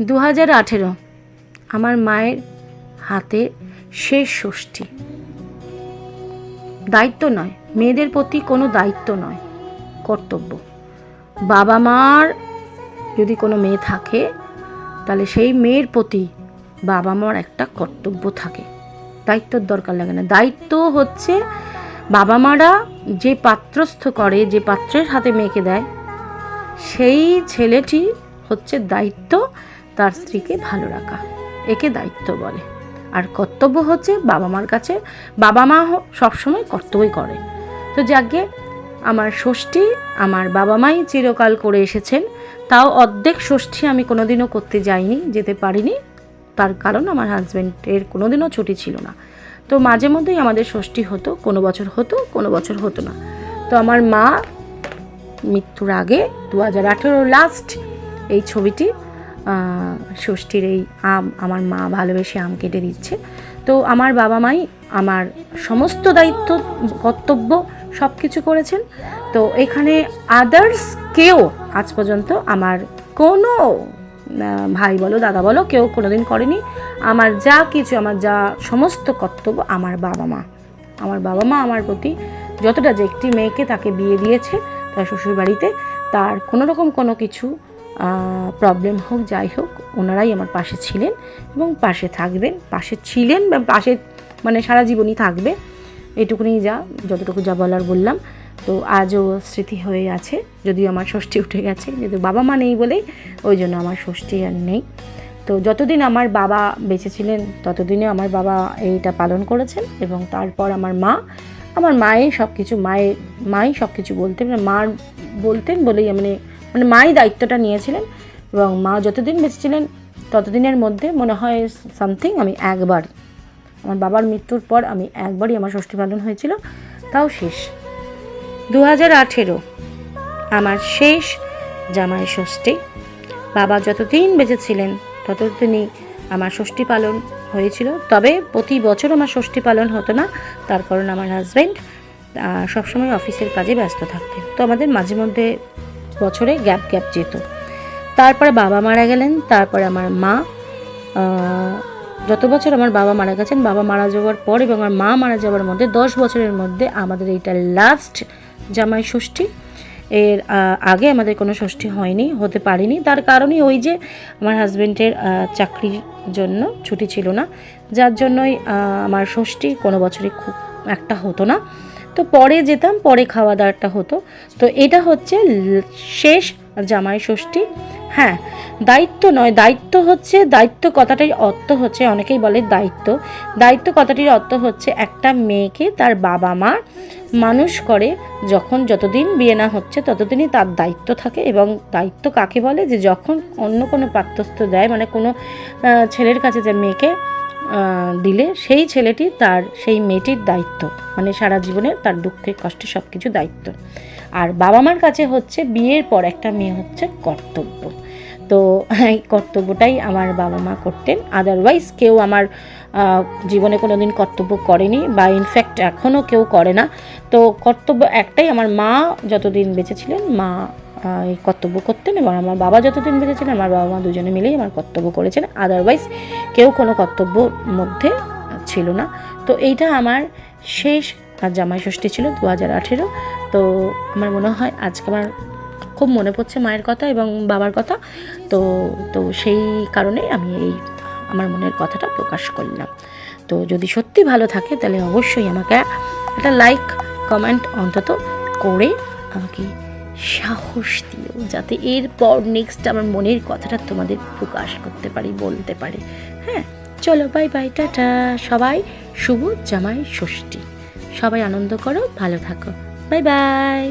2018 আমার মায়ের হাতে শেষ ষষ্ঠী। দায়িত্ব নয়, মেয়েদের প্রতি কোনো দায়িত্ব নয়, কর্তব্য। বাবা মার যদি কোনো মেয়ে থাকে তাহলে সেই মেয়ের প্রতি বাবা মার একটা কর্তব্য থাকে, দায়িত্বর দরকার লাগে না। দায়িত্ব হচ্ছে বাবা মারা যে পাত্রস্থ করে, যে পাত্রের হাতে মেয়েকে দেয়, সেই ছেলেটি হচ্ছে দায়িত্ব তার স্ত্রীকে ভালো রাখা, একে দায়িত্ব বলে। আর কর্তব্য হচ্ছে বাবা মার কাছে, বাবা মা সবসময় কর্তব্যই করে। তো যাকে আমার ষষ্ঠী আমার বাবা মাই চিরকাল করে এসেছেন, তাও অর্ধেক ষষ্ঠী আমি কোনোদিনও করতে যাইনি, যেতে পারিনি। তার কারণ আমার হাজব্যান্ডের কোনোদিনও ছুটি ছিল না। তো মাঝে মধ্যেই আমাদের ষষ্ঠী হতো, কোনো বছর হতো, কোনো বছর হতো না। তো আমার মা মৃত্যুর আগে 2018 লাস্ট এই ছবিটি ষষ্ঠীর এই আম আমার মা ভালোবেসে আম কেটে দিচ্ছে। তো আমার বাবা মাই আমার সমস্ত দায়িত্ব কর্তব্য সব কিছু করেছেন। তো এখানে আদার্স কেউ আজ পর্যন্ত আমার কোনো ভাই বলো দাদা বলো কেউ কোনোদিন করেনি। আমার যা কিছু, আমার যা সমস্ত কর্তব্য আমার বাবা মা আমার প্রতি যতটা, যে একটি মেয়েকে তাকে বিয়ে দিয়েছে তার শ্বশুরবাড়িতে, তার কোনো রকম কোনো কিছু প্রবলেম হোক যাই হোক, ওনারাই আমার পাশে ছিলেন এবং পাশে থাকবেন, পাশে ছিলেন বা পাশে মানে সারা জীবনই থাকবে। এটুকুনি যতটুকু যা বলার বললাম। তো আজও স্মৃতি হয়ে আছে, যদিও আমার ষষ্ঠী উঠে গেছে, কিন্তু বাবা মা নেই বলেই ওই জন্য আমার ষষ্ঠী আর নেই। তো যতদিন আমার বাবা বেঁচে ছিলেন ততদিনে আমার বাবা এইটা পালন করেছেন, এবং তারপর আমার মায়ের সব কিছু মাই সব কিছু বলতেন, মার বলতেন বলেই মানে মাই দায়িত্বটা নিয়েছিলেন। এবং মা যতদিন বেঁচে ছিলেন ততদিনের মধ্যে মনে হয় সামথিং আমি একবার, আমার বাবার মৃত্যুর পর আমি একবারই আমার ষষ্ঠী পালন হয়েছিল, তাও শেষ 2018 আমার শেষ জামাই ষষ্ঠী। বাবা যতদিন বেঁচে ছিলেন ততদিনই আমার ষষ্ঠী পালন হয়েছিল। তবে প্রতি বছর আমার ষষ্ঠী পালন হতো না, তার কারণ আমার হাজব্যান্ড সবসময় অফিসের কাজে ব্যস্ত থাকতেন। তো আমাদের মাঝে মধ্যে বছরে গ্যাপ যেত। তারপরে বাবা মারা গেলেন, তারপরে আমার মা, যত বছর আমার বাবা মারা গেছেন, বাবা মারা যাওয়ার পর এবং আমার মা মারা যাওয়ার মধ্যে 10 বছরের মধ্যে আমাদের এইটা লাস্ট জামাই ষষ্ঠী। এর আগে আমাদের কোনো ষষ্ঠী হয়নি, হতে পারিনি। তার কারণই ওই যে আমার হাজব্যান্ডের চাকরির জন্য ছুটি ছিল না, যার জন্যই আমার ষষ্ঠী কোনো বছরই খুব একটা হতো না। তো পরে যেতাম, পরে খাওয়া দাওয়াটা হতো। তো এটা হচ্ছে শেষ জামাই ষষ্ঠী। হ্যাঁ, দায়িত্ব নয়, দায়িত্ব হচ্ছে, দায়িত্ব কথাটির অর্থ হচ্ছে, অনেকেই বলে দায়িত্ব কথাটির অর্থ হচ্ছে একটা মেয়েকে তার বাবা মা মানুষ করে, যতদিন বিয়ে না হচ্ছে ততদিনই তার দায়িত্ব থাকে। এবং দায়িত্ব কাকে বলে, যে যখন অন্য কোনো পাত্রস্থ দেয়, মানে কোনো ছেলের কাছে যে মেয়েকে দিলে সেই ছেলেটি সেই মেয়েটির দায়িত্ব, মানে সারা জীবনের তার দুঃখে কষ্টে সব কিছু দায়িত্ব। আর বাবা মার কাছে হচ্ছে বিয়ের পর একটা মেয়ে হচ্ছে কর্তব্য। তো এই কর্তব্যটাই আমার বাবা মা করতেন। আদারওয়াইজ কেউ আমার জীবনে কোনো দিন কর্তব্য করেনি, বা ইনফ্যাক্ট এখনও কেউ করে না। তো কর্তব্য একটাই, আমার মা যতদিন বেঁচে ছিলেন মা এই কর্তব্য করতেন, এবং আমার বাবা যতদিন বেঁচে ছিলেন আমার বাবা মা দুজনে মিলেই আমার কর্তব্য করেছেন। আদারওয়াইজ কেউ কোনো কর্তব্যর মধ্যে ছিল না। তো এইটা আমার শেষ জামাই ষষ্ঠী ছিল 2018। তো আমার মনে হয় আজকে আমার খুব মনে পড়ছে মায়ের কথা এবং বাবার কথা। তো সেই কারণে আমি আমার মনের কথাটা প্রকাশ করলাম। তো যদি সত্যি ভালো থাকে তাহলে অবশ্যই আমাকে একটা লাইক কমেন্ট অন্তত করে আমাকে সাহস দিও, যাতে এরপর নেক্সট আমার মনের কথাটা তোমাদের প্রকাশ করতে পারি, বলতে পারি। হ্যাঁ, চলো বাই বাই, টাটা। সবাই শুভ জামাই ষষ্ঠী, সবাই আনন্দ করো, ভালো থাকো, বাই বাই।